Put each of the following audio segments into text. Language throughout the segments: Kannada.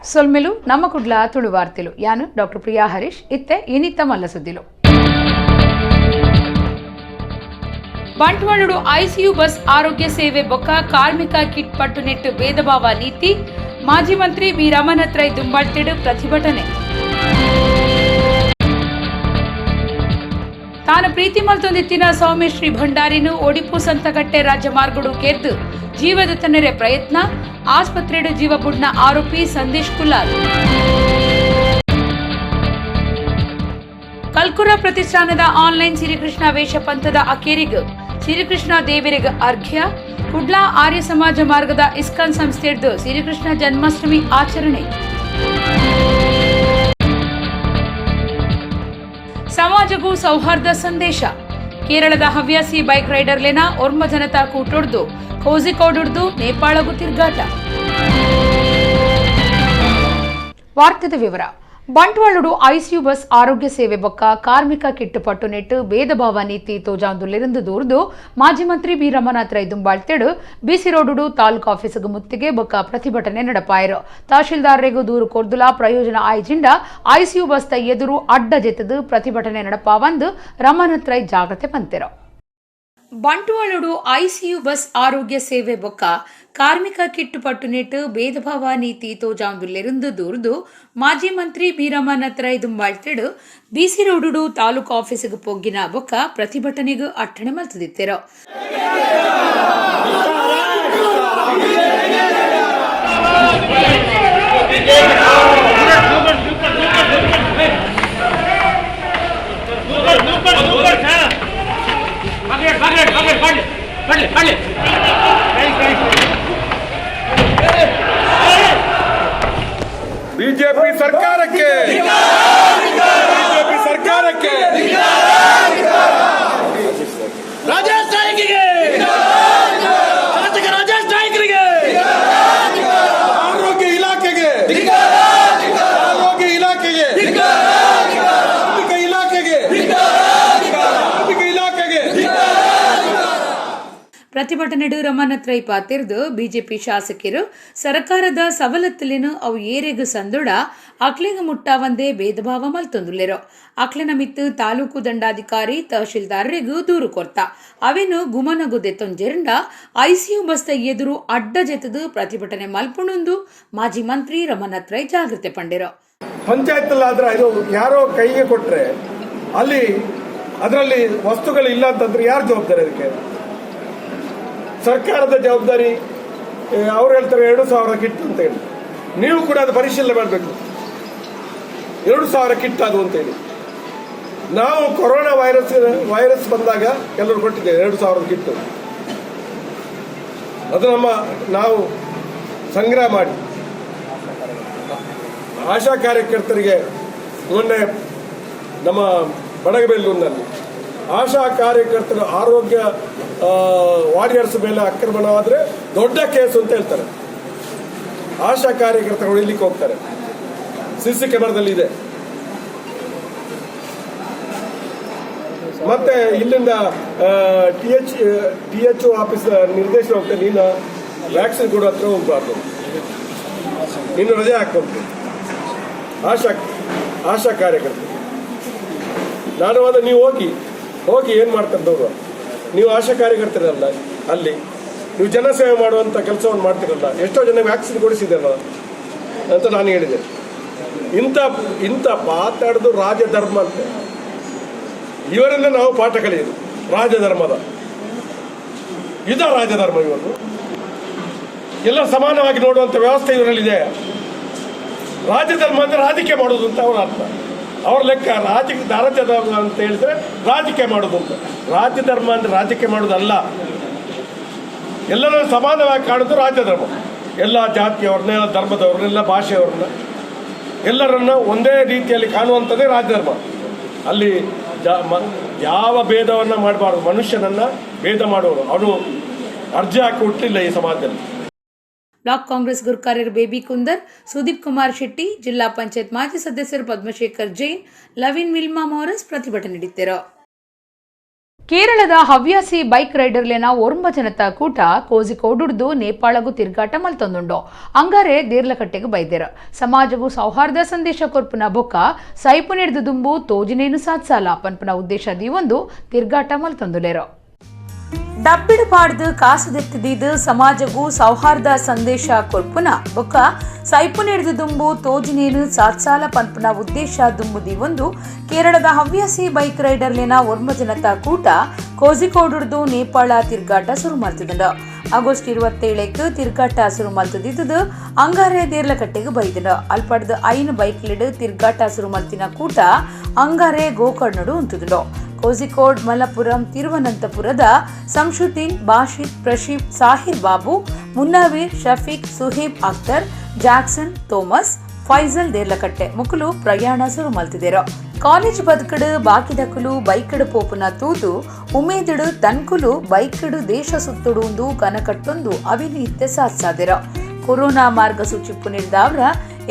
ಸೊಲ್ಮೆಲು ನಮ್ಮ ಕುಡ್ಲ ತುಳು ವಾರ್ತೆಲು ಯಾನು ಡಾಕ್ಟರ್ ಪ್ರಿಯಾ ಹರೀಶ್ ಇತ್ತೆ ಇನಿತ್ತ ಮಲ್ಲ ಸುದ್ದಿಲು. ಬಂಟ್ವಾಳಡು ಐಸಿಯು ಬಸ್ ಆರೋಗ್ಯ ಸೇವೆ ಬೊಕ್ಕ ಕಾರ್ಮಿಕ ಕಿಟ್ ಪಟ್ಟು ನೆಟ್ಟು ಭೇದಭಾವ ನೀತಿ ಮಾಜಿ ಮಂತ್ರಿ ಬಿ ರಮನಾಥ್ ರೈ ದುಂಬಾಳ್ತಿಡು ಪ್ರತಿಭಟನೆ. ತಾನು ಪ್ರೀತಿ ಮಲ್ತೊಂದಿತ್ತಿನ ಸೌಮ್ಯಶ್ರೀ ಭಂಡಾರಿನು ಒಡಿಪು ಸಂತಗಟ್ಟೆ ರಾಜ್ಯ ಮಾರ್ಗಡು ಕೆರ್ದು ಜೀವದತ್ತನೆರೆ ಪ್ರಯತ್ನ ಆಸ್ಪತ್ರೆಡು ಜೀವ ಬುಡ್ನ ಆರೋಪಿ ಸಂದೇಶ್ ಕುಲಾಲ್. ಕಲ್ಕುರ ಪ್ರತಿಷ್ಠಾನದ ಆನ್ಲೈನ್ ಸಿರಿಕೃಷ್ಣ ವೇಷ ಪಂಥದ ಅಕೇರಿಗ ಸಿರಿಕೃಷ್ಣ ದೇವರಿಗ ಅರ್ಘ್ಯ ಕುಡ್ಲಾ ಆರ್ಯ ಸಮಾಜ ಮಾರ್ಗದ ಇಸ್ಕಾನ್ ಸಂಸ್ಥೆಯದ್ದು ಸಿರಿಕೃಷ್ಣ ಜನ್ಮಾಷ್ಟಮಿ ಆಚರಣೆ. ಸಮಾಜಗೂ ಸೌಹಾರ್ದ ಸಂದೇಶ. ಕೇರಳದ ಹವ್ಯಾಸಿ ಬೈಕ್ ರೈಡರ್ಲೆನ ಓರ್ಮ ಜನತಾ ಕೂಟೊಡ್ದು ಕೋಜಿಕೋಡುಡ್ದು ನೇಪಾಳಗೂ ತಿರ್ಗಾಟ. ವಾರ್ತೆದ ವಿವರ. ಬಂಟ್ವಾಳಡು ಐಸಿಯು ಬಸ್ ಆರೋಗ್ಯ ಸೇವೆ ಬೊಕ್ಕ ಕಾರ್ಮಿಕ ಕಿಟ್ಟು ಪಟ್ಟು ನೆಟ್ಟು ಭೇದಭಾವ ನೀತಿ ತೋಜಾಂದುಲ್ಲಿருந்து ದೂರ್ದು ಮಾಜಿ ಮಂತ್ರಿ ಬಿ ರಮನಾಥ್ ರೈ ದುಂಬಾಳ್ತೆಡು ಬಿಸಿ ರೋಡುಡು ತಾಲೂಕು ಆಫೀಸಿಗೆ ಮುತ್ತಿಗೆ ಬೊಕ್ಕ ಪ್ರತಿಭಟನೆ ನಡಪಾಯರು. ತಹಶೀಲ್ದಾರರಿಗೂ ದೂರು ಕೊರ್ದುಲ ಪ್ರಯೋಜನ ಆಯ್ಜಿಂಡ ಐಸಿಯು ಬಸ್ ಎದುರು ಅಡ್ಡ ಜೆತ್ತದು ಪ್ರತಿಭಟನೆ ನಡಪಾವಂದು ರಮನಾಥ್ ರೈ ಜಾಗ್ರತೆ ಪಂತೆರು. ಬಂಟ್ವಾಳಡು ಐಸಿಯು ಬಸ್ ಆರೋಗ್ಯ ಸೇವೆ ಬೊಕ್ಕ ಕಾರ್ಮಿಕ ಕಿಟ್ಟು ಪಟ್ಟು ನೆಟ್ಟು ಭೇದಭಾವ ನೀತಿ ತೋಜಾಂದುಲ್ಲಿருந்து ದೂರ್ದು ಮಾಜಿ ಮಂತ್ರಿ ಬಿ ರಮನಾಥ್ ರೈ ದುಂಬಾಳ್ತೆಡು ಬಿಸಿ ರೋಡುಡು ತಾಲೂಕು ಆಫೀಸಿಗೆ ಪೊಗ್ಗಿನ ಬೊಕ್ಕ ಪ್ರತಿಭಟನೆಗೂ ಅಟ್ಟಣೆ ಮಲ್ತದಿತ್ತೆರು. ಬಿಜೆಪಿ ಸರ್ಕಾರಕ್ಕೆ ರಾಜೇಶ್ ನಾಯ್ಕರಿಗೆ ಶಾಸಕ ರಾಜೇಶ್ ನಾಯ್ಕರಿಗೆ ಆರೋಗ್ಯ ಇಲಾಖೆಗೆ ಪ್ರತಿಭಟನೆಡು ರಮನಾಥ್ ರೈ ಪಾತಿರ್ದು ಬಿಜೆಪಿ ಶಾಸಕರು ಸರ್ಕಾರದ ಸವಲತ್ತುಲೇನು ಅವು ಏರೆಗು ಸಂದುಡ ಅಕ್ಲೆಗೆ ಮುಟ್ಟಾವಂದೇ ಭೇದಭಾವ ಮಲ್ತೊಂದುಲ್ಲೆರು. ಅಕ್ಲೆನ ಮಿತ್ತು ತಾಲೂಕು ದಂಡಾಧಿಕಾರಿ ತಹಶೀಲ್ದಾರರಿಗೂ ದೂರು ಕೊರ್ತ ಅವೇನು ಗುಮನಗುದೆ ತೊಂಜೆರಂಡ ಐಸಿಯು ಬಸ್ ಎದುರು ಅಡ್ಡ ಜೆತದು ಪ್ರತಿಭಟನೆ ಮಲ್ಪುಣುಂದು ಮಾಜಿ ಮಂತ್ರಿ ರಮನಾಥ್ ರೈ ಜಾಗೃತೆ ಪಂಡಿರು. ಪಂಚಾಯತ್ ಆದ್ರೆ ಇದು ಯಾರೋ ಕೈಗೆ ಕೊಟ್ರೆ ಅಲ್ಲಿ ಅದರಲ್ಲಿ ವಸ್ತುಗಳು ಇಲ್ಲ ಅಂತಂದ್ರೆ ಯಾರು ಜವಾಬ್ದಾರಿ? ಅದಕ್ಕೆ ಸರ್ಕಾರದ ಜವಾಬ್ದಾರಿ. ಅವ್ರು ಹೇಳ್ತಾರೆ 2,000 ಕಿಟ್ ಅಂತ ಹೇಳಿ, ನೀವು ಕೂಡ ಅದು ಪರಿಶೀಲನೆ ಮಾಡಬೇಕು. 2,000 ಕಿಟ್ ಅದು ಅಂತ ಹೇಳಿ ನಾವು ಕೊರೋನಾ ವೈರಸ್ ಬಂದಾಗ ಎಲ್ಲರೂ ಕೊಟ್ಟಿದ್ದೇವೆ 2,000 ಕಿಟ್. ಅದು ನಾವು ಸಂಗ್ರಹ ಮಾಡಿ ಆಶಾ ಕಾರ್ಯಕರ್ತರಿಗೆ ಮೊನ್ನೆ ನಮ್ಮ ಬಡಗಬೆಲ್ಲೂರಿನಲ್ಲಿ ಆಶಾ ಕಾರ್ಯಕರ್ತರ ಆರೋಗ್ಯ ವಾರಿಯರ್ಸ್ ಮೇಲೆ ಆಕ್ರಮಣವಾದರೆ ದೊಡ್ಡ ಕೇಸು ಅಂತ ಹೇಳ್ತಾರೆ. ಆಶಾ ಕಾರ್ಯಕರ್ತರು ಇಲ್ಲಿಗೆ ಹೋಗ್ತಾರೆ. ಸಿಸಿ ಕ್ಯಾಮರಾದಲ್ಲಿ ಇದೆ. ಮತ್ತೆ ಇಲ್ಲಿಂದ ಟಿ.ಎಚ್ ಆಫೀಸ್ ನಿರ್ದೇಶನ ಹೋಗ್ತಾರೆ. ನೀನು ವ್ಯಾಕ್ಸಿನ್ ಕೊಡೋ ಹತ್ರ ಹೋಗ್ಬಾರ್ದು, ನೀನು ರಜೆ ಹಾಕೊಂಡು ಆಶಾ ಕಾರ್ಯಕರ್ತರು. ನಾನು ಅಂದ್ರೆ ನೀವು ಹೋಗಿ ಏನು ಮಾಡ್ತಾರೆ ನೋಡುವ. ನೀವು ಆಶಾ ಕಾರ್ಯಕರ್ತರಲ್ಲ, ಅಲ್ಲಿ ನೀವು ಜನಸೇವೆ ಮಾಡುವಂಥ ಕೆಲಸವನ್ನು ಮಾಡ್ತಿರಲ್ಲ. ಎಷ್ಟೋ ಜನ ವ್ಯಾಕ್ಸಿನ್ ಕೊಡಿಸಿದಾರಲ್ಲ ಅಂತ ನಾನು ಹೇಳಿದೆ. ಇಂಥ ಮಾತಾಡೋದು ರಾಜಧರ್ಮ ಅಂತ. ಇವರಿಂದ ನಾವು ಪಾಠ ಕಲಿಯೋದು ರಾಜಧರ್ಮದ. ರಾಜಧರ್ಮ ಇವರು ಎಲ್ಲ ಸಮಾನವಾಗಿ ನೋಡುವಂಥ ವ್ಯವಸ್ಥೆ ಇವರಲ್ಲಿದೆ. ರಾಜಧರ್ಮ ಅಂದರೆ ರಾಜಕೀಯ ಮಾಡೋದು ಅಂತ ಅವರ ಅರ್ಥ. ಅವ್ರ ಲೆಕ್ಕ ರಾಜಧರ್ಮ ಅಂತ ಹೇಳಿದ್ರೆ ರಾಜಕೀಯ ಮಾಡೋದು ಅಂತ. ರಾಜಧರ್ಮ ಅಂದ್ರೆ ರಾಜಕೀಯ ಮಾಡೋದಲ್ಲ. ಎಲ್ಲರನ್ನು ಸಮಾನವಾಗಿ ಕಾಣೋದು ರಾಜಧರ್ಮ. ಎಲ್ಲ ಜಾತಿಯವ್ರನ್ನ, ಎಲ್ಲ ಧರ್ಮದವ್ರನ್ನ, ಎಲ್ಲ ಭಾಷೆಯವ್ರನ್ನ ಎಲ್ಲರನ್ನ ಒಂದೇ ರೀತಿಯಲ್ಲಿ ಕಾಣುವಂಥದ್ದೇ ರಾಜಧರ್ಮ. ಅಲ್ಲಿ ಯಾವ ಭೇದವನ್ನು ಮಾಡಬಾರ್ದು. ಮನುಷ್ಯನನ್ನ ಭೇದ ಮಾಡುವವರು ಅವನು ಅರ್ಜಿ ಹಾಕಿ ಹುಟ್ಟಲಿಲ್ಲ ಈ ಸಮಾಜದಲ್ಲಿ. ಬ್ಲಾಕ್ ಕಾಂಗ್ರೆಸ್ ಗುರುಕಾರ್ಯರು ಬೇಬಿ ಕುಂದರ್, ಸುದೀಪ್ ಕುಮಾರ್ ಶೆಟ್ಟಿ, ಜಿಲ್ಲಾ ಪಂಚಾಯತ್ ಮಾಜಿ ಸದಸ್ಯರು ಪದ್ಮಶೇಖರ್ ಜೈನ್, ಲವಿನ್ ವಿಲ್ಮಾ ಮೋರಸ್ ಪ್ರತಿಭಟನೆ ನೀಡಿದ್ದರು. ಕೇರಳದ ಹವ್ಯಾಸಿ ಬೈಕ್ ರೈಡರ್ಲೆನ ಒರ್ಮ ಜನತಾ ಕೂಟ ಕೋಜಿಕೋಡುಡ್ದು ನೇಪಾಳಗೂ ತಿರ್ಗಾಟ ಮಲ್ತೊಂದುಂಡು ಅಂಗಾರೆ ದೇರ್ಲಕಟ್ಟೆಗೆ ಬೈದೇರ ಸಮಾಜಗೂ ಸೌಹಾರ್ದ ಸಂದೇಶ ಕೊರ್ಪುನ ಬೊಕ್ಕ ಸೈಪು ನೆಡ್ದು ದುಂಬು ತೋಜಿನೇನು ಸಾಧ್ಸಾಲ ಪನ್ಪುನ ಉದ್ದೇಶ ದೀವೊಂದು ತಿರ್ಗಾಟ ಮಲ್ತೊಂದುಲೇರು ಡಬ್ಬಿಡು ಪಾಡ್ದು ಕಾಸದೆತ್ತಿದ್ದು ಸಮಾಜಗೂ ಸೌಹಾರ್ದ ಸಂದೇಶ ಕೊರ್ಪುನ ಬೊಕ್ಕ ಸೈಪು ನೆಡ್ದು ದುಂಬು ತೋಜಿನೇನು ಸಾತ್ಸಾಲ ಪನ್ಪುನ ಉದ್ದೇಶ ದುಂಬುದಿ ಒಂದು ಕೇರಳದ ಹವ್ಯಾಸಿ ಬೈಕ್ ರೈಡರ್ಲೆನ ಒರ್ಮ ಜನತಾ ಕೂಟ ಕೋಜಿಕೋಡುಡ್ದು ನೇಪಾಳ ತಿರ್ಗಾಟ ಶುರು ಮಾಡ್ತಿದ್ದ ಆಗಸ್ಟ್ 27ಕ್ಕೆ ತಿರ್ಗಾಟ ಶುರು ಮಾಡ್ತಿದ್ದು ಅಂಗಾರೆ ದೇರ್ಲಕಟ್ಟೆಗೆ ಬೈದಿನ ಅಲ್ಪಡ್ದು ಐನು ಬೈಕ್ ಲಿಡ್ ತಿರ್ಗಾಟ ಶುರು ಮಾಡ್ತಿನ ಕೂಟ ಅಂಗಾರೆ ಗೋಕರ್ಣಡು ಉಂಟುದು ಕೋಜಿಕೋಡ್ ಮಲಪುರಂ ತಿರುವನಂತಪುರದ ಸಂಶುದ್ದೀನ್ ಬಾಷಿದ್ ಪ್ರಶೀಫ್ ಸಾಹಿರ್ ಬಾಬು ಮುನ್ನವೀರ್ ಶಫೀಕ್ ಸುಹೇಬ್ ಅಖ್ತರ್ ಜಾಕ್ಸನ್ ಥೋಮಸ್ ಫೈಜಲ್ ದೇರ್ಲಕಟ್ಟೆ ಮುಕುಲು ಪ್ರಯಾಣ ಶುರು ಮಲ್ತಿದ್ದೇರು ಕಾಲೇಜ್ ಬದುಕಡು ಬಾಕಿದಕುಲು ಬೈಕಡು ಪೋಪುನ ತೂದು ಉಮೇದುಡು ತನ್ಕುಲು ಬೈಕಡು ದೇಶ ಸುತ್ತುಡು ಕನಕಟ್ಟೊಂದು ಅವಿನೀತ್ಯ ಸಾಧಿಸಾದಿರ ಕೊರೋನಾ ಮಾರ್ಗಸೂಚಿ ಪುನಿರ್ದಾವ್ರ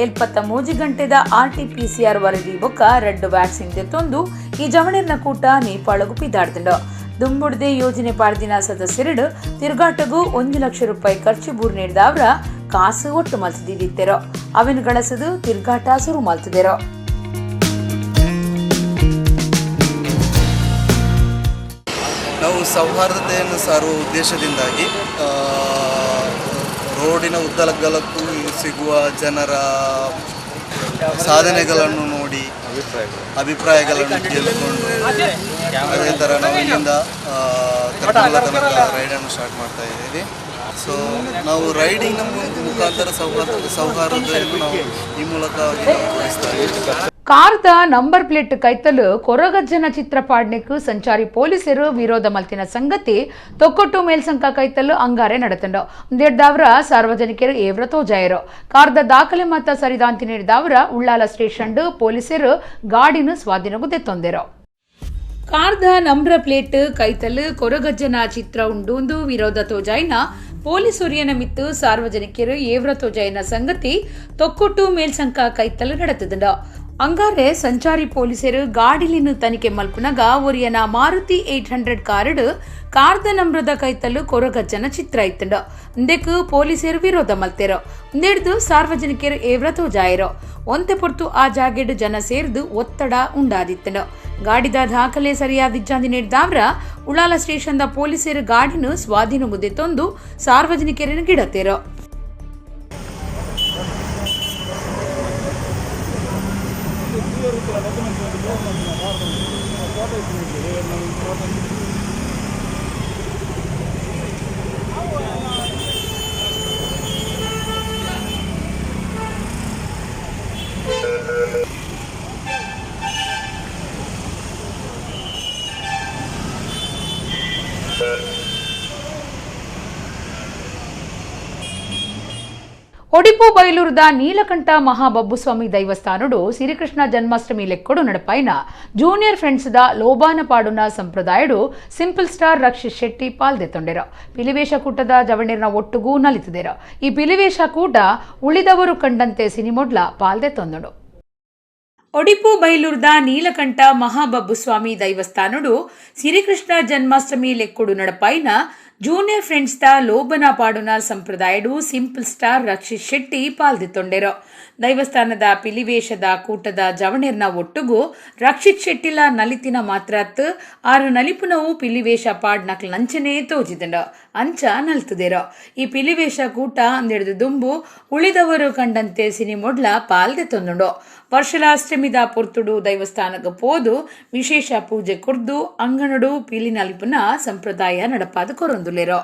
73 ಗಂಟೆದ RT-PCR ವರದಿ ಬೊಕ್ಕ ರೆಡ್ ವ್ಯಾಕ್ಸಿನ್ ತೆತ್ತೊಂದು ಈ ಜವಣೆರ್ನ ಕೂಟ ನೇಪಾಳಗೂ ಪಿದಾಡ್ದಂಡು ದುಂಬುಡ್ದೆ ಯೋಜನೆ ಪಾಡ್ದಿನ ಸದಸ್ಯರಿಡು ತಿರುಗಾಟಗೂ 1 ಲಕ್ಷ ರೂಪಾಯಿ ಖರ್ಚು ಬೂರ್ ನೀಡಿದವ್ರ ಕಾಸು ಒಟ್ಟು ಮಲ್ತಿದ್ದಿತ್ತೇರೋ ಅವಿನ ಗಳಸದು ತಿರುಗಾಟ ಶುರು ಮಲ್ತಿದ್ದೇರೋ ನಾವು ಸೌಹಾರ್ದತೆಯನ್ನು ಸಾರುವ ಉದ್ದೇಶದಿಂದಾಗಿ ರೋಡಿನ ಉದ್ದಗಲಕ್ಕೂ ಸಿಗುವ ಜನರ ಸಾಧನೆಗಳನ್ನು ನೋಡಿ ಅಭಿಪ್ರಾಯಗಳನ್ನು ಕೇಳಿಕೊಂಡು ಅದೇ ಥರ ನಾವು ಇಲ್ಲಿಂದ ಕರ್ನಾಟಕ ತನಕ ರೈಡನ್ನು ಸ್ಟಾರ್ಟ್ ಮಾಡ್ತಾ ಇದ್ದೀವಿ. ಸೊ ನಾವು ರೈಡಿಂಗ್ನ ಮುಖಾಂತರ ಸೌಹಾರ್ದತೆಯನ್ನು ನಾವು ಈ ಮೂಲಕ ತೋರಿಸ್ತಾ ಇದ್ದೀವಿ. ಕಾರ್ದ ನಂಬರ್ ಪ್ಲೇಟ್ ಕೈತಲು ಕೊರಗಜ್ಜನ ಚಿತ್ರ ಪಾಡ್ನೆಕ್ ಸಂಚಾರಿ ಪೊಲೀಸರು ವಿರೋಧ ಮಲ್ತಿನ ಸಂಗತಿ ತೊಕ್ಕೊಟ್ಟು ಮೇಲ್ಸಂಕ ಕೈತಲು ಅಂಗಾರೆ ನಡೆತಂಡು ಒಂದೆಡ್ದಾವ್ರ ಸಾರ್ವಜನಿಕರು ಏವ್ರ ತೋಜಾಯರು ಕಾರ್ದ ದಾಖಲೆ ಮತ ಸರಿದಾಂತಿ ನೀಡಿದವರ ಉಳ್ಳಾಲ ಸ್ಟೇಷನ್ ಪೊಲೀಸರು ಗಾಡಿನ ಸ್ವಾಧೀನಗೂ ತೆತ್ತೊಂದೇರು ಕಾರ್ದ ನಂಬರ್ ಪ್ಲೇಟ್ ಕೈತಲು ಕೊರಗಜ್ಜನ ಚಿತ್ರ ಉಂಡು ವಿರೋಧ ತೋಜಾಯ್ನ ಪೊಲೀಸ್ ಒರಿಯನ ಮಿತ್ತು ಸಾರ್ವಜನಿಕರು ಏವ್ರ ತೋಜಾಯ್ನ ಸಂಗತಿ ತೊಕ್ಕೊಟ್ಟು ಮೇಲ್ಸಂಕ ಕೈತಲು ನಡೆತದಂಡ ಅಂಗಾರೆ ಸಂಚಾರಿ ಪೊಲೀಸರು ಗಾಡಿಲಿನ ತನಿಖೆ ಮಲ್ಪುನಗ ಒರಿಯನ ಮಾರುತಿ 800 ಕಾರಡು ಕಾರ್ದ ನಂಬ್ರದ ಕೈತಲು ಕೊರಗಜ್ಜನ ಚಿತ್ರ ಇತ್ತಂಡ ಇಂದೆಕ್ ಪೊಲೀಸರು ವಿರೋಧ ಮಲ್ತೇರೋ ಇಂದೆಡ್ದು ಸಾರ್ವಜನಿಕರು ಏವ್ರ ತೋಜಾಯರೋ ಒಂತೆ ಪೊರ್ತು ಆ ಜಾಗೆಡ್ ಜನ ಸೇರ್ದು ಒತ್ತಡ ಉಂಡಾದಿತ್ತಂಡ ಗಾಡಿದ ದಾಖಲೆ ಸರಿಯಾದಿಜ್ಜಾಂದಿ ನೀಡಿದವ್ರ ಉಳ್ಳಾಲ ಸ್ಟೇಷನ್ದ ಪೊಲೀಸರು ಗಾಡಿನ ಸ್ವಾಧೀನ ಮುದ್ದೆ ತಂದು ಸಾರ್ವಜನಿಕರನ್ನು ಗಿಡತೇರೋ ಒಡಿಪು ಬೈಲೂರದ ನೀಲಕಂಠ ಮಹಾಬಬ್ಬುಸ್ವಾಮಿ ದೈವಸ್ಥಾನಡು ಶ್ರೀಕೃಷ್ಣ ಜನ್ಮಾಷ್ಟಮಿ ಲೆಕ್ಕೊಡು ನಡಪಾಯಿನ ಜೂನಿಯರ್ ಫ್ರೆಂಡ್ಸ್ ದ ಲೋಬಾನ ಪಾಡುನ ಸಂಪ್ರದಾಯಡು ಸಿಂಪಲ್ ಸ್ಟಾರ್ ರಕ್ಷಿತ್ ಶೆಟ್ಟಿ ಪಾಲ್ದೆತ್ತೊಂಡೆರ ಪಿಲಿವೇಶ ಕೂಟದ ಜವಣೆರ್ನ ಒಟ್ಟುಗೂ ನಲಿತಿದೇರ ಈ ಪಿಲಿವೇಶ ಕೂಟ ಉಳಿದವರು ಕಂಡಂತೆ ಸಿನಿಮೊಡ್ಲ ಪಾಲ್ದೆತ್ತೊಂದಡು ಒಡಿಪು ಬೈಲೂರದ ನೀಲಕಂಠ ಮಹಾಬಬ್ಬುಸ್ವಾಮಿ ದೈವಸ್ಥಾನಡು ಶ್ರೀಕೃಷ್ಣ ಜನ್ಮಾಷ್ಟಮಿ ಲೆಕ್ಕೊಡು ನಡಪಾಯಿನ ಜೂನಿಯರ್ ಫ್ರೆಂಡ್ಸ್ ದ ಲೋಬನ ಪಾಡುನ ಸಂಪ್ರದಾಯಡು ಸಿಂಪಲ್ ಸ್ಟಾರ್ ರಕ್ಷಿತ್ ಶೆಟ್ಟಿ ಪಾಲ್ದೆತ್ತೊಂಡೆರು ದೈವಸ್ಥಾನದ ಪಿಲಿವೇಶದ ಕೂಟದ ಜವಣೆರ್ನ ಒಟ್ಟುಗೂ ರಕ್ಷಿತ್ ಶೆಟ್ಟಿಲ ನಲಿತಿನ ಮಾತ್ರತ್ ಆರು ನಲಿಪುನವು ಪಿಲಿವೇಶ ಪಾಡ್ನಕ್ ಲಂಚನೆ ತೋಜಿದಂಡ ಅಂಚ ನಲ್ತುದೇರೋ ಈ ಪಿಲಿವೇಶ ಕೂಟ ಅಂದೆಡ್ದು ದುಂಬು ಉಳಿದವರು ಕಂಡಂತೆ ಸಿನಿಮೊಡ್ಲ ಪಾಲ್ದೆತ್ತೊಂದುಂಡು ವರ್ಷಲಾಷ್ಟಮಿದ ಪೊರ್ತುಡು ದೈವಸ್ಥಾನಕ್ಕೆ ಪೋದು ವಿಶೇಷ ಪೂಜೆ ಕೊರ್ದು ಅಂಗನಡು ಪೀಲಿನಲಿಪುನ ಸಂಪ್ರದಾಯ ನಡಪಾದ ಕೊರೊಂದುಲೇರೋ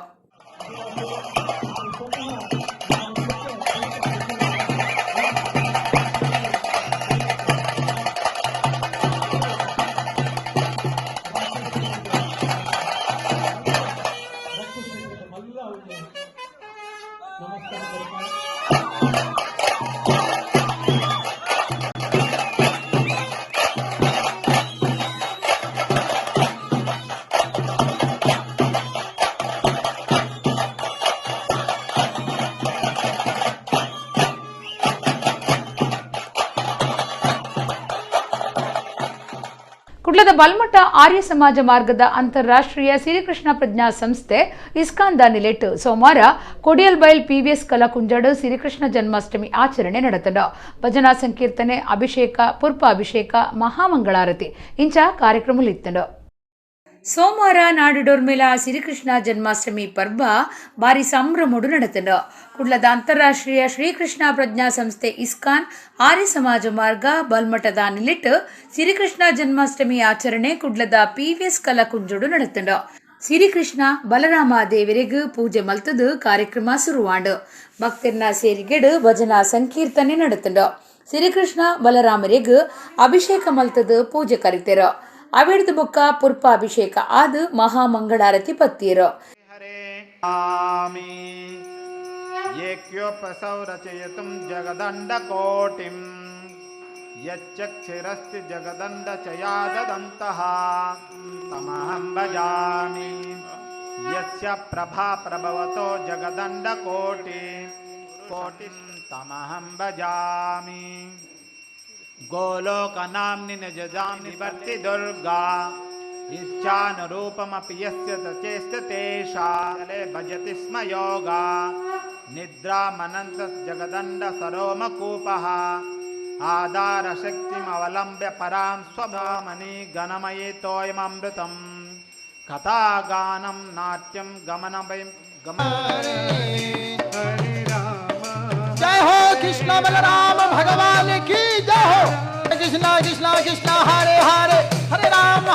ಕುಡ್ಲದ ಬಲ್ಮಠ ಆರ್ಯ ಸಮಾಜ ಮಾರ್ಗದ ಅಂತಾರಾಷ್ಟ್ರೀಯ ಸಿರಿಕೃಷ್ಣ ಪ್ರಜ್ಞಾ ಸಂಸ್ಥೆ ಇಸ್ಕಾನ್ ದಾನಿಲೆಟ್ ಸೋಮವಾರ ಕೊಡಿಯಲ್ಬೈಲ್ ಪಿವಿಎಸ್ ಕಲಾಕುಂಜಡ್ ಸಿರಿಕೃಷ್ಣ ಜನ್ಮಾಷ್ಟಮಿ ಆಚರಣೆ ನಡೆತಂಡ ಭಜನಾ ಸಂಕೀರ್ತನೆ ಅಭಿಷೇಕ ಪುರ್ಪ ಅಭಿಷೇಕ ಮಹಾಮಂಗಳಾರತಿ ಇಂಚ ಕಾರ್ಯಕ್ರಮಲಿತ್ತಂಡ ಸೋಮವಾರ ನಾಡಿಡೋರ್ಮೇಲ ಸಿರಿಕೃಷ್ಣ ಜನ್ಮಾಷ್ಟಮಿ ಪರ್ವ ಭಾರಿ ಸಂಭ್ರಮೋಡು ನಡೆತಂಡ ಕುಡ್ಲದ ಅಂತಾರಾಷ್ಟ್ರೀಯ ಶ್ರೀಕೃಷ್ಣ ಪ್ರಜ್ಞಾ ಸಂಸ್ಥೆ ಇಸ್ಕಾನ್ ಆರ್ಯ ಸಮಾಜ ಮಾರ್ಗ ಬಲ್ಮಠದ ನಿಲಿಟ್ ಸಿರಿಕೃಷ್ಣ ಜನ್ಮಾಷ್ಟಮಿ ಆಚರಣೆ ಕುಡ್ಲದ ಪಿವಿಎಸ್ ಕಲಾಕುಂಜೋಡು ನಡೆತಂಡ ಸಿರಿಕೃಷ್ಣ ಬಲರಾಮ ದೇವರಿಗೂ ಪೂಜೆ ಮಲ್ತದು ಕಾರ್ಯಕ್ರಮ ಶುರುವಾಂಡು ಭಕ್ತರನ್ನ ಸೇರಿಗೆಡು ಭಜನಾ ಸಂಕೀರ್ತನೆ ನಡೆತಂಡ ಸಿರಿಕೃಷ್ಣ ಬಲರಾಮರಿಗೂ ಅಭಿಷೇಕ ಮಲ್ತದು ಪೂಜೆ ಕರಿತೇರ ಅವಿಡ್ದು ಬೊಕ್ಕ ಪುರ್ಪ ಅಭಿಷೇಕ ಆದು ಮಹಾಮಂಗಳಾರತಿ ಪತ್ತೀರು ಏಕ್ಯೋಪಸೌ ರಚಯತುಂ ಜಗದಂಡಕೋಟಿಂ ಯಚ್ಚಕ್ಷಿರಸ್ತಿ ಜಗದಂಡಚಯಾದಂತಹ ತಮಹಂ ಭಜಾಮಿ ಯಸ್ಯ ಪ್ರಭಾ ಪ್ರಭವತೋ ಜಗದಂಡಕೋಟಿ ಕೋಟಿಂ ತಮಹಂ ಭಜಾಮಿ गोलोकनाम्नि निजजां निवर्ति दुर्गा इच्छानुरूपमपि यस्य तचेष्टतेषा भजति स्म योगा निद्रामनन्तः जगदण्डसरोमकूपः आधारशक्तिमवलम्ब्य परां स्वभामनि गणमयि तोयममृतं कथागानं नाट्यं गमनमयं जय हो कृष्ण बलराम भगवान की जय हो कृष्ण कृष्ण कृष्ण हरे हरे हरे राम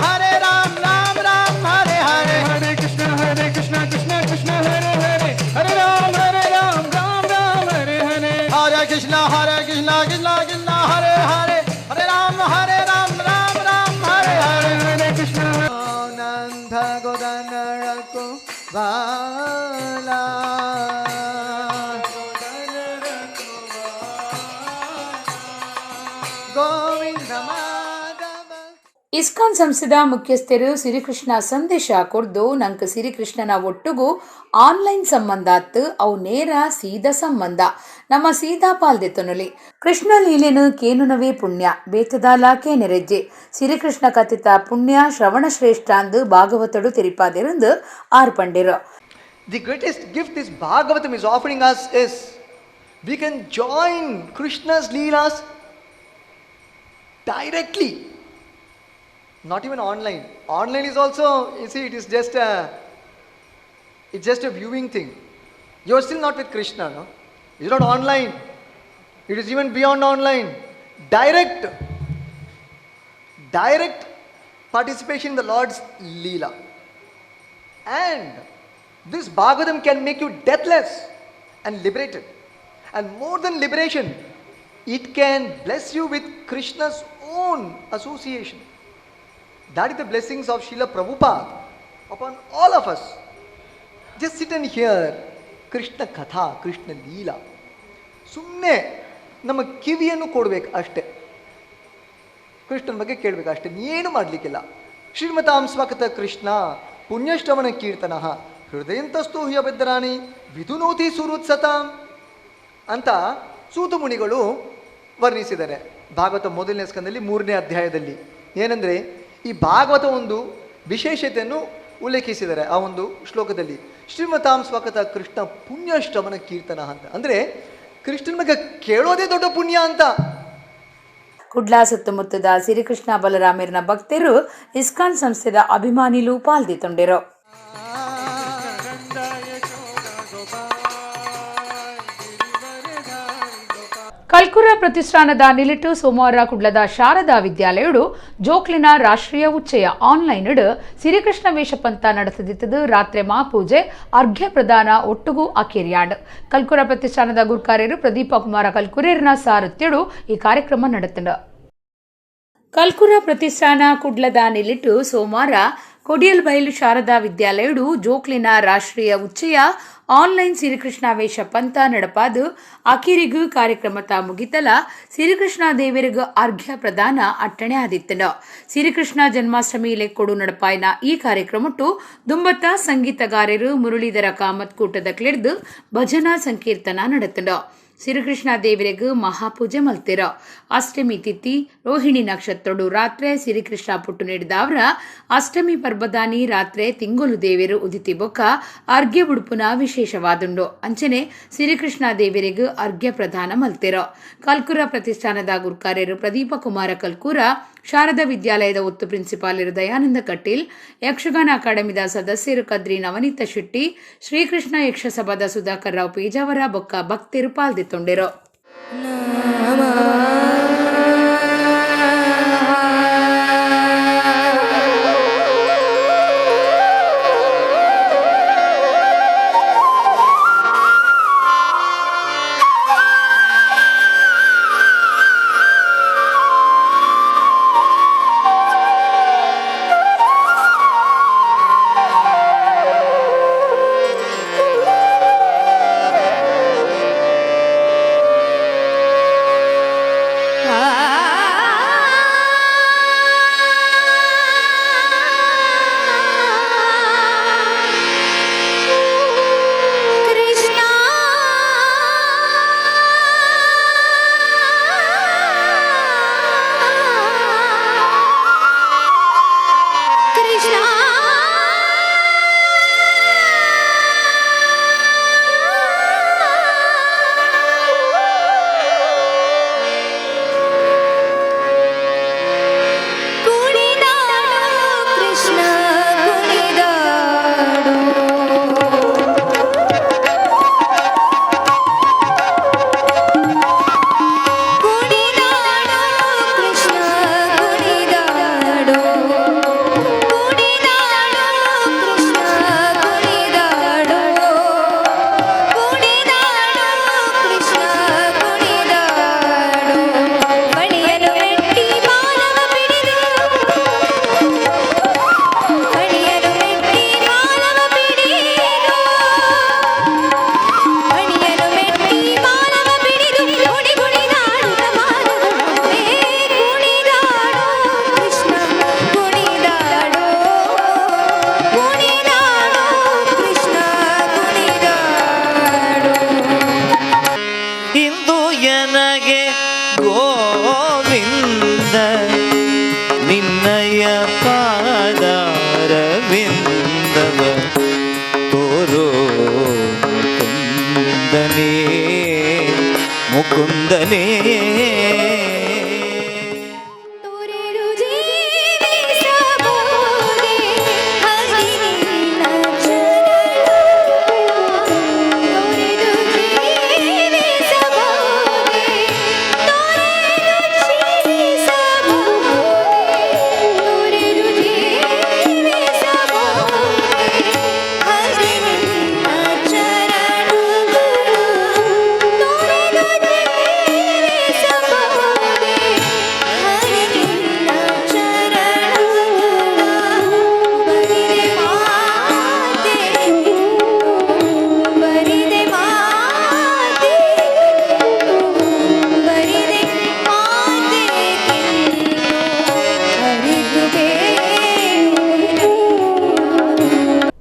राम राम हरे हरे हरे कृष्ण कृष्ण कृष्ण हरे हरे हरे राम राम राम हरे हरे हरे कृष्ण कृष्ण कृष्ण हरे हरे हरे राम राम हरे हरे हरे कृष्ण आनंद गोदन को वाला ಇಸ್ಕಾನ್ ಸಂಸ್ಥೆದ ಮುಖ್ಯಸ್ಥರು ಸಿರಿಕೃಷ್ಣ ಸಂದೇಶ ಕೊರ್ದು ನಂಕ ಸಿರಿಕೃಷ್ಣನ ಒಟ್ಟುಗೂ ಆನ್ಲೈನ್ ಸಂಬಂಧಾತ್ ಅವು ನೇರ ಸೀದಾ ಸಂಬಂಧ ನಮ್ಮ ಸೀದಾ ಪಾಲ್ದೆತ್ತೊನಲಿ ಕೃಷ್ಣ ಲೀಲೆನು ಕೇನುನವೇ ಪುಣ್ಯ ಬೇತದಾಲಾಕೆ ನೆರೆಜ್ಜೆ ಸಿರಿಕೃಷ್ಣ ಕಥಿತ ಪುಣ್ಯ ಶ್ರವಣ ಶ್ರೇಷ್ಠ ಅಂದು ಭಾಗವತಡು ತೆರಿಪಾದಿರಂದು ಆರ್ಪಂಡಿರು. The greatest gift this Bhagavatam is offering us is we can join Krishna's Leelas directly. Not even online. Online is also, you see, it's just a viewing thing. You are still not with Krishna, no? It's not online. It is even beyond online. Direct participation in the Lord's Leela. And this Bhagavatam can make you deathless and liberated. And more than liberation, it can bless you with Krishna's own association. That is the blessings of Srila Prabhupada upon all of us. Just sit and hear Krishna Katha, Krishna Leela. ಸುಮ್ಮನೆ ನಮ್ಮ ಕಿವಿಯನ್ನು ಕೊಡಬೇಕು ಅಷ್ಟೇ, ಕೃಷ್ಣನ ಬಗ್ಗೆ ಕೇಳಬೇಕು ಅಷ್ಟೇ, ಏನು ಮಾಡಲಿಕ್ಕಿಲ್ಲ. ಶ್ರೀಮತಾಂ ಸ್ವಕತ ಕೃಷ್ಣ ಪುಣ್ಯಶ್ರವಣ ಕೀರ್ತನ ಹೃದಯಂತಸ್ತು ಹ್ಯಭದ್ರಾಣಿ ವಿಧುನೋತಿ ಸುರುತ್ಸತಾಂ ಅಂತ ಸೂತ ಮುನಿಗಳು ವರ್ಣಿಸಿದ್ದಾರೆ ಭಾಗವತ ಮೊದಲನೇ ಸ್ಕಂದದಲ್ಲಿ 3ನೇ ಅಧ್ಯಾಯದಲ್ಲಿ. ಏನಂದರೆ ಈ ಭಾಗವತ ಒಂದು ವಿಶೇಷತೆಯನ್ನು ಉಲ್ಲೇಖಿಸಿದ್ದಾರೆ ಆ ಒಂದು ಶ್ಲೋಕದಲ್ಲಿ. ಶ್ರೀಮತಾಂ ಸ್ವಕತ ಕೃಷ್ಣ ಪುಣ್ಯಶ್ರವಣ ಕೀರ್ತನ ಅಂತ ಅಂದರೆ ಕೃಷ್ಣನ ಬಗ್ಗೆ ಕೇಳೋದೇ ದೊಡ್ಡ ಪುಣ್ಯ ಅಂತ. ಕುಡ್ಲಾ ಸುತ್ತಮುತ್ತದ ಸಿರಿಕೃಷ್ಣ ಬಲರಾಮರಿನ ಭಕ್ತರು ಇಸ್ಕಾನ್ ಸಂಸ್ಥೆದ ಅಭಿಮಾನಿಲು ಪಾಲ್ದಿತೊಂಡಿರು. ಕಲ್ಕುರ ಪ್ರತಿಷ್ಠಾನದ ನಿಲಿಟು ಸೋಮವಾರ ಕುಡ್ಲದ ಶಾರದಾ ವಿದ್ಯಾಲಯಡು ಜೋಕ್ಲಿನ ರಾಷ್ಟ್ರೀಯ ಉಚ್ಚಯ ಆನ್ಲೈನ್ ಸಿರಿಕೃಷ್ಣ ವೇಷಪಂತ ನಡೆಸದಿತ್ತದು ರಾತ್ರಿ ಮಹಾಪೂಜೆ ಅರ್ಘ್ಯ ಪ್ರದಾನ ಒಟ್ಟುಗೂ ಅಕೇರಿಯಾಂಡ್. ಕಲ್ಕುರ ಪ್ರತಿಷ್ಠಾನದ ಗುರುಕಾರ್ಯರು ಪ್ರದೀಪ ಕುಮಾರ ಕಲ್ಕುರೇರ್ನ ಸಾರಥ್ಯಡು ಈ ಕಾರ್ಯಕ್ರಮ ನಡೆತಂಡ. ಕಲ್ಕುರ ಪ್ರತಿಷ್ಠಾನ ಕುಡ್ಲದ ನಿಲಿಟು ಸೋಮವಾರ ಕೊಡಿಯಲ್ಬೈಲು ಶಾರದಾ ವಿದ್ಯಾಲಯಡು ಜೋಕ್ಲಿನ ರಾಷ್ಟ್ರೀಯ ಉಚ್ಚಯ ಆನ್ಲೈನ್ ಸಿರಿಕೃಷ್ಣ ವೇಷ ಪಂತ ನಡಪಾದು ಅಕಿರಿಗೂ ಕಾರ್ಯಕ್ರಮತ ಮುಗಿತಲ ಸಿರಿಕೃಷ್ಣ ದೇವರಿಗೂ ಅರ್ಘ್ಯ ಪ್ರದಾನ ಅಟ್ಟಣೆ ಆದಿತ್ತಂಡ. ಸಿರಿಕೃಷ್ಣ ಜನ್ಮಾಷ್ಟಮಿ ಲೆಕ್ಕೊಡು ನಡಪಾಯಿನ ಈ ಕಾರ್ಯಕ್ರಮಟ್ಟು ದುಂಬತ್ತ ಸಂಗೀತಗಾರರು ಮುರಳೀಧರ ಕಾಮತ್ ಕೂಟದ ಕ್ಲೆಡ್ದು ಭಜನಾ ಸಂಕೀರ್ತನ ನಡೆತಂಡ. ಶ್ರೀಕೃಷ್ಣ ದೇವರಿಗೆ ಮಹಾಪೂಜೆ ಮಲ್ತಿರ. ಅಷ್ಟಮಿ ತಿಥಿ ರೋಹಿಣಿ ನಕ್ಷತ್ರಡು ರಾತ್ರಿ ಶ್ರೀಕೃಷ್ಣ ಪುಟ್ಟು ನೀಡಿದವರ ಅಷ್ಟಮಿ ಪರ್ಬದಾನಿ ರಾತ್ರಿ ತಿಂಗೊಲು ದೇವರು ಉದಿತಿ ಬೊಕ್ಕ ಅರ್ಘ್ಯ ಉಡುಪುನ ವಿಶೇಷವಾದುಂಡು. ಅಂಚನೆ ಶ್ರೀಕೃಷ್ಣ ದೇವರಿಗೆ ಅರ್ಘ್ಯ ಪ್ರದಾನ ಮಲ್ತಿರ. ಕಲ್ಕುರ ಪ್ರತಿಷ್ಠಾನದ ಗುರುಕಾರ್ಯರು ಪ್ರದೀಪ ಕುಮಾರ ಕಲ್ಕೂರ, ಶಾರದಾ ವಿದ್ಯಾಲಯದ ಒತ್ತು ಪ್ರಿನ್ಸಿಪಾಲರು ದಯಾನಂದ ಕಟೀಲ್, ಯಕ್ಷಗಾನ ಅಕಾಡೆಮಿದ ಸದಸ್ಯರು ಕದ್ರಿ ನವನೀತ ಶೆಟ್ಟಿ, ಶ್ರೀಕೃಷ್ಣ ಯಕ್ಷಸಭಾದ ಸುಧಾಕರ್ ರಾವ್ ಪೇಜಾವರ ಬೊಕ್ಕ ಭಕ್ತರು ಪಾಲ್ದಿತ್ತೊಂಡಿರು. ಮುಕುಂದನೇ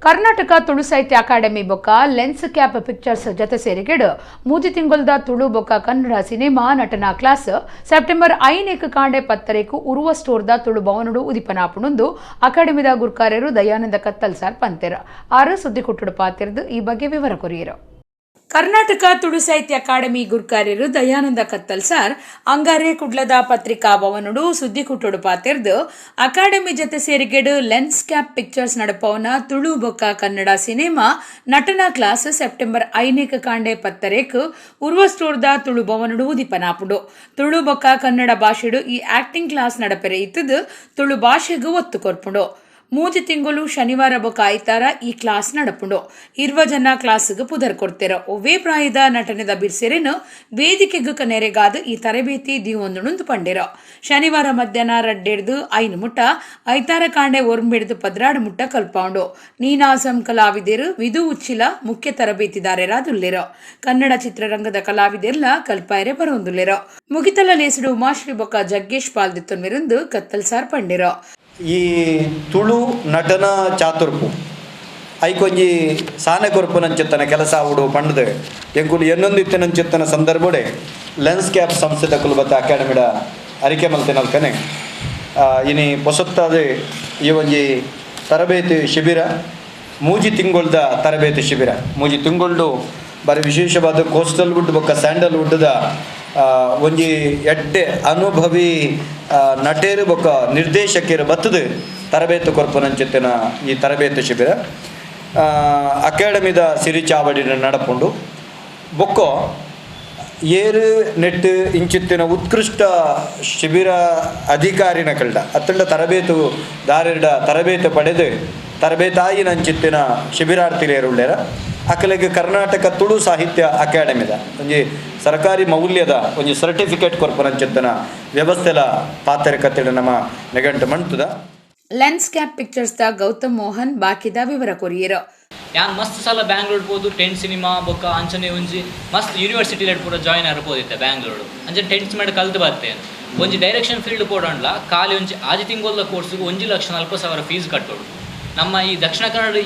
ಕರ್ನಾಟಕ ತುಳು ಸಾಹಿತ್ಯ ಅಕಾಡೆಮಿ ಬೊಕ್ಕ ಲೆನ್ಸ್ ಕ್ಯಾಪ್ ಪಿಕ್ಚರ್ಸ್ ಜೊತೆ ಸೇರಿಕೆಡು ಮೂಜಿ ತಿಂಗೊಲ್ದ ತುಳು ಬೊಕ್ಕ ಕನ್ನಡ ಸಿನಿಮಾ ನಟನಾ ಕ್ಲಾಸ್ ಸೆಪ್ಟೆಂಬರ್ 5 ಕಾಂಡೆ 10 ಉರುವ ಸ್ಟೋರ್ದ ತುಳು ಭವನಡು ಉದಿಪನಾಪುಣಂದು ಅಕಾಡೆಮಿದ ಗುರುಕಾರ್ಯರು ದಯಾನಂದ ಕತ್ತಲ್ ಸಾರ್ ಪಂತೆರ ಆರು ಸುದ್ದಿ ಕೊಟ್ಟುಡು ಪಾತಿರ್ದು ಈ ಬಗ್ಗೆ ವಿವರ ಕೊರಿಯರು. ಕರ್ನಾಟಕ ತುಳು ಸಾಹಿತ್ಯ ಅಕಾಡೆಮಿ ಗುರುಕಾರ್ಯರು ದಯಾನಂದ ಕತ್ತಲ್ ಸಾರ್ ಅಂಗಾರೆ ಕುಡ್ಲದ ಪತ್ರಿಕಾ ಭವನಡು ಸುದ್ದಿ ಕುಟ್ಟುಡು ಪಾತಿರ್ದು ಅಕಾಡೆಮಿ ಜೊತೆ ಸೇರಿಗೆಡು ಲೆನ್ಸ್ ಕ್ಯಾಪ್ ಪಿಕ್ಚರ್ಸ್ ನಡಪವನ ತುಳು ಬೊಕ್ಕ ಕನ್ನಡ ಸಿನಿಮಾ ನಟನಾ ಕ್ಲಾಸ್ ಸೆಪ್ಟೆಂಬರ್ 5 ಕಾಂಡೆ 10 ಉರ್ವ ಸ್ಟೋರ್ದ ತುಳು ಭವನಡು ಉದಿಪನಾಪುಡು. ತುಳು ಬೊಕ್ಕ ಕನ್ನಡ ಭಾಷೆಡು ಈ ಆಕ್ಟಿಂಗ್ ಕ್ಲಾಸ್ ನಡಪೆರೆ ಇತ್ತದು ತುಳು ಭಾಷೆಗೂ ಒತ್ತು ಕೊರ್ಪುಂಡು. 3 ತಿಂಗಳು ಶನಿವಾರ ಬೊಕ್ಕ ಆಯ್ತಾರ ಈ ಕ್ಲಾಸ್ ನಡಪುಂಡು. 20 ಜನ ಕ್ಲಾಸ್ಗೆ ಪುದರ್ ಕೊಡ್ತೇರ. ಒವ್ವೇ ಪ್ರಾಯದ ನಟನೆದ ಬಿರ್ಸೆರೆನು ವೇದಿಕೆಗೂ ಕನೆರೆಗಾದ ಈ ತರಬೇತಿ ದೀವೊಂದು ಪಂಡಿರ. ಶನಿವಾರ ಮಧ್ಯಾಹ್ನ ರಡ್ಡೆಡ್ದು 5 ಮುಟ್ಟ ಐತಾರ ಕಾಂಡೆ ಒರ್ಂಬೆಡ್ದು 16 ಮುಟ್ಟ ಕಲ್ಪೌಂಡು. ನೀನಾಸಂ ಕಲಾವಿದರು ವಿದು ಉಚ್ಚಿಲ ಮುಖ್ಯ ತರಬೇತಿದಾರರಾದುಲ್ಲೆರ. ಕನ್ನಡ ಚಿತ್ರರಂಗದ ಕಲಾವಿದೆರ್ಲ ಕಲ್ಪಾಯರೆ ಬರೊಂದುಲ್ಲೆರ. ಮುಗಿತಲ ಲೇಸುಡು ಉಮಾಶ್ರೀ ಬೊಕ್ಕ ಜಗ್ಗೇಶ್ ಪಾಲ್ದಿತ್ತೊನ್ವಿರಂದು ಕತ್ತಲ್ ಸಾರ್ ಪಂಡಿರ. ಈ ತುಳು ನಟನಾ ಚಾತುರ್ಪು ಐಕೊಂಜಿ ಸಾನೆ ಕೊರ್ಪುನಂಚಿತ್ತನ ಕೆಲಸ ಆವುಡು ಪಂಡದು ಎಂಕುಲು ಎನ್ನೊಂದಿತ್ತಿನಂಚಿತ್ತನ ಸಂದರ್ಭಡೆ ಲೆನ್ಸ್ ಕ್ಯಾಪ್ ಸಂಸ್ಥೆದ ಕುಲಬತ್ತ ಅಕಾಡೆಮಿಡ ಅರಿಕೆ ಮಲ್ತಿನಲ್ಕನೆ ಇನಿ ಪೊಸತ್ತಾದ ಈ ಒಂಜಿ ತರಬೇತಿ ಶಿಬಿರ ಮೂಜಿ ತಿಂಗೊಳ್ದ ತರಬೇತಿ ಶಿಬಿರ ಮೂಜಿ ತಿಂಗೊಳ್ಡು ಬಾರಿ ವಿಶೇಷವಾದ ಕೋಸ್ಟಲ್ ವುಡ್ ಬೊಕ್ಕ ಸ್ಯಾಂಡಲ್ವುಡ್ದ ಒಂಜಿ ಎಡ್ಡೆ ಅನುಭವಿ ನಟೇರು ಬೊಕ್ಕ ನಿರ್ದೇಶಕರು ಬತ್ತದು ತರಬೇತಿ ಕೊರ್ಪುನಂಚಿತ್ತಿನ ಈ ತರಬೇತಿ ಶಿಬಿರ ಅಕಾಡೆಮಿದ ಸಿರಿ ಚಾವಡಿನ ನಡಪುಂಡು ಬೊಕ್ಕೋ ಏರು ನೆಟ್ ಇಂಚಿತ್ತಿನ ಉತ್ಕೃಷ್ಟ ಶಿಬಿರ ಅಧಿಕಾರಿನ ಕಲ್ಡ ಅತ್ತಂಡ ತರಬೇತು ದಾರಿಡ ತರಬೇತಿ ಪಡೆದು ತರಬೇತಾಯಿನ ಅಂಚಿತ್ತಿನ ಶಿಬಿರಾರ್ಥಿಲೇರುಳ್ಳೇರ ಅಕಲೆಗೆ ಕರ್ನಾಟಕ ತುಳು ಸಾಹಿತ್ಯ ಅಕಾಡೆಮಿದ ಒಂಜಿ ಸರ್ಕಾರಿ ಮೌಲ್ಯದ ಒಂಜಿ ಸರ್ಟಿಫಿಕೇಟ್ ಕೊರ್ಪುನಂಚಿತ್ತಿನ ವ್ಯವಸ್ಥೆಲ ಪಾತ್ರ ಕತ್ತಿಡ ನಮ್ಮ ನೆಗಂಟು ಮಂಟುದ ಲೆನ್ಸ್ ಕ್ಯಾಪ್ ಪಿಕ್ಚರ್ಸ್ ದ ಗೌತಮ್ ಮೋಹನ್ ಬಾಕಿದ ವಿವರ ಕೊರಿಯರು ಯಾನ್ ಮಸ್ತ್ ಸಲ ಬ್ಯಾಂಗ್ಳೂರ್ ಹೋದು ಟೆಂಟ್ ಸಿನಿಮಾ ಬೊಕ್ಕ ಅಂಚನೆ ಒಂಜಿ ಮಸ್ತ್ ಯೂನಿವರ್ಸಿಟಿ ಪೂರ ಜಾಯಿನ್ ಆರ್ಬೋದಿತ್ತೆ ಬ್ಯಾಂಗ್ಳೂರು ಅಂಚನೆ ಟೆಂಟ್ಸ್ ಮಾಡಿ ಕಲ್ತು ಬರ್ತೇನೆ ಒಂಜಿ ಡೈರೆಕ್ಷನ್ ಫೀಲ್ಡ್ ಕೊಡೋಣ ಖಾಲಿ ಒಂಜಿ ಆಜಿ ತಿಂಗೊಳ್ದ ಕೋರ್ಸಿಗೆ 1,40,000 ಫೀಸ್ ಕಟ್ಟೋಡು ನಮ್ಮ ಈ ದಕ್ಷಿಣ ಕನ್ನಡ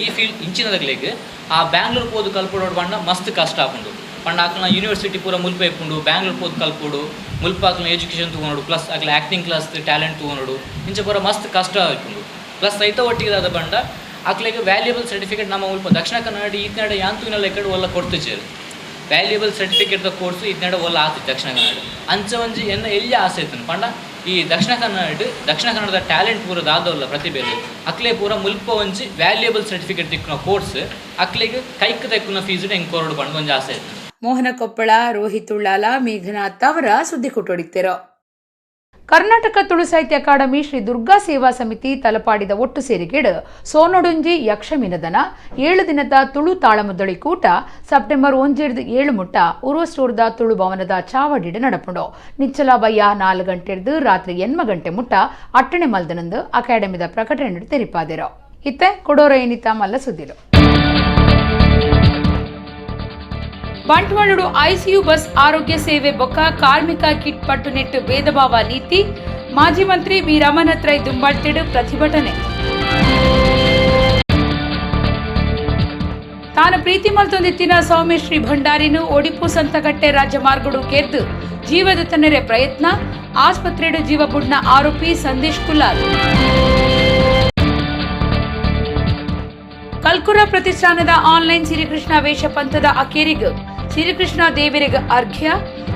ಈ ಫೀಲ್ಡ್ ಇಂಚಿನದಗ್ಲಿಗೆ ಆ ಬ್ಯಾಂಗ್ಳೂರ್ ಹೋದು ಕಲ್ಪೋಡು ಬಣ್ಣ ಮಸ್ತ್ ಕಷ್ಟ ಹಾಕೊಂಡು ಪಂಡ ಆಕಲ ಯೂನಿವರ್ಸಿಟಿ ಪೂರ ಮುಲ್ಪೆ ಇಪ್ಪುಂಡು ಬ್ಯಾಂಗ್ಳೂರ್ ಹೋದು ಕಲ್ಪೋಡು ಮುಲ್ಪ ಆಕಲ ಎಜುಕೇಷನ್ ತೊಗೊಂಡು ಪ್ಲಸ್ ಆಕಲ ಆ್ಯಕ್ಟಿಂಗ್ ಕ್ಲಾಸ್ ಟ್ಯಾಲೆಂಟ್ ತೊಗೊಂಡು ಇಂಚೆ ಪೂರ ಮಸ್ತ್ ಕಷ್ಟ ಆಯ್ಕೊಂಡು ಪ್ಲಸ್ ಸಹಿತ ಒಟ್ಟಿಗೆ ಅದ ಬಂಡ ಆಕಲಿಗೆ ವ್ಯಾಲ್ಯೂಬಲ್ ಸರ್ಟಿಫಿಕೇಟ್ ನಮ್ಮ ಉಲ್ಪ ದಕ್ಷಿಣ ಕನ್ನಡ ಈತ್ನಾಡ ಯಾಂತೂನೆಲ್ಲ ಈ ಕಡೆ ಒಲ್ಲ ಕೊಡ್ತಿದ್ದೇವೆ ವ್ಯಾಲ್ಯೂಬಲ್ ಸರ್ಟಿಫಿಕೇಟ್ದ ಕೋರ್ಸು ಈತ್ನಾಡ ಒಲ್ಲ ಆಗ್ತಿತ್ತು ದಕ್ಷಿಣ ಕನ್ನಡ ಅಂಚ ಒಂಜಿ ಎನ್ನ ಎಲ್ಲಿ ಆಸೆ ಇತ್ತು ಪಂಡ ಈ ದಕ್ಷಿಣ ಕನ್ನಡದ ಟ್ಯಾಲೆಂಟ್ ಪೂರ ದಾದವಲ್ಲ ಪ್ರತಿಭೆಯಲ್ಲಿ ಅಕ್ಲೆ ಪೂರ ಮುಲ್ಪ ಒಂಜಿ ವ್ಯಾಲ್ಯೂಬಲ್ ಸರ್ಟಿಫಿಕೇಟ್ ತಿಕ್ಕುನ ಕೋರ್ಸ್ ಅಕ್ಲೆಗೆ ಕೈಕ್ ತೆಕ್ಕುನ ಫೀಸ್ ಹೆಂಗೆ ಕೊರಡು ಬಂದು ಒಂಜಿ ಆಸೆ ಇತ್ತು. ಮೋಹನ ಕೊಪ್ಪಳ, ರೋಹಿತ್ ಉಳ್ಳಾಲ, ಮೇಘನಾಥ್ ಅವರ ಸುದ್ದಿ ಕೊಟ್ಟೊಡಿತಿರೋ. ಕರ್ನಾಟಕ ತುಳು ಸಾಹಿತ್ಯ ಅಕಾಡೆಮಿ ಶ್ರೀ ದುರ್ಗಾ ಸೇವಾ ಸಮಿತಿ ತಲಪಾಡಿದ ಒಟ್ಟು ಸೇರಿಕೆಡು ಸೋನೊಡುಂಜಿ ಯಕ್ಷಮಿನದನ 7 ದಿನದ ತುಳು ತಾಳಮದ್ದಳಿ ಕೂಟ ಸೆಪ್ಟೆಂಬರ್ 1-7 ಮುಟ್ಟ ಉರುವಸ್ಟೂರ್ದ ತುಳು ಭವನದ ಚಾವಡಿಡ ನಡಪುಂಡು ನಿಚ್ಚಲ ಬಯ್ಯ 4 ಗಂಟೆರ್ದು ರಾತ್ರಿ 8 ಗಂಟೆ ಮುಟ್ಟ ಅಟ್ಟಣೆ ಮಲ್ದನಂದು ಅಕಾಡೆಮಿದ ಪ್ರಕಟಣೆ ತೆರಿಪಾದಿರೋ. ಇತ್ತೆ ಕೊಡೋರ ಏನಿತ ಮಲ್ಲ ಸುದ್ದಿರು. ಬಂಟ್ವಾಳಡು ಐಸಿಯು ಬಸ್ ಆರೋಗ್ಯ ಸೇವೆ ಬೊಕ್ಕ ಕಾರ್ಮಿಕ ಕಿಟ್ ಪಟ್ಟು ನೆಟ್ಟು ಭೇದ ಭಾವ ನೀತಿ ಮಾಜಿ ಮಂತ್ರಿ ಬಿ ರಮನಾಥ್ ರೈ ದುಂಬಾಳ್ತಿಡು ಪ್ರತಿಭಟನೆ. ತಾನು ಪ್ರೀತಿ ಮಲ್ತೊಂದಿತ್ತಿನ ಸೌಮ್ಯಶ್ರೀ ಭಂಡಾರಿನು ಒಡಿಪು ಸಂತಕಟ್ಟೆ ರಾಜ್ಯ ಮಾರ್ಗಡು ಕೆದ್ದು ಜೀವದ ತನ್ನರೆ ಪ್ರಯತ್ನ ಆಸ್ಪತ್ರೆಡು ಜೀವ ಬುಡ್ನ ಆರೋಪಿ ಸಂದೇಶ್ ಕುಲಾಲ್. ಕಲ್ಕುರ ಪ್ರತಿಷ್ಠಾನದ ಆನ್ಲೈನ್ ಸಿರಿಕೃಷ್ಣ ವೇಷ ಪಂಥದ ಅಕೇರಿಗ ಸಿರಿಕೃಷ್ಣ ದೇವರಿಗೆ ಅರ್ಘ್ಯ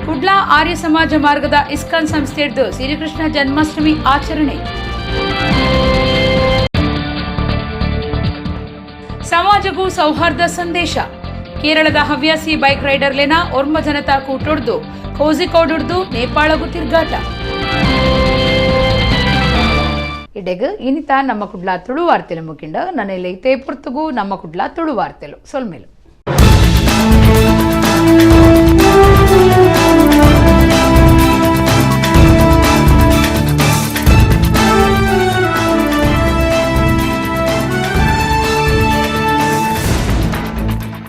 ಕುಡ್ಲಾ ಆರ್ಯ ಸಮಾಜ ಮಾರ್ಗದ ಇಸ್ಕಾನ್ ಸಂಸ್ಥೆಯದ್ದು ಸಿರಿಕೃಷ್ಣ ಜನ್ಮಾಷ್ಟಮಿ ಆಚರಣೆ. ಸಮಾಜಗೂ ಸೌಹಾರ್ದ ಸಂದೇಶ. ಕೇರಳದ ಹವ್ಯಾಸಿ ಬೈಕ್ ರೈಡರ್ಲೆನ ಒರ್ಮ ಜನತಾ ಕೂಟೊಡ್ದು ಕೋಜಿಕೋಡುಡ್ದು ನೇಪಾಳಗೂ ತಿರ್ಗಾಟ. ಇಡೆಗ್ ಇನಿತ ನಮ್ಮ ಕುಡ್ಲಾ ತುಳು ವಾರ್ತೆಲು ಮುಗಿಂಡ ನನ್ನೆಲ್ಲ ಇತೇ ಪುರ್ತಗೂ ನಮ್ಮ ಕುಡ್ಲಾ ತುಳು ವಾರ್ತೆಲು ಸೊಲ್ಮೇಲು.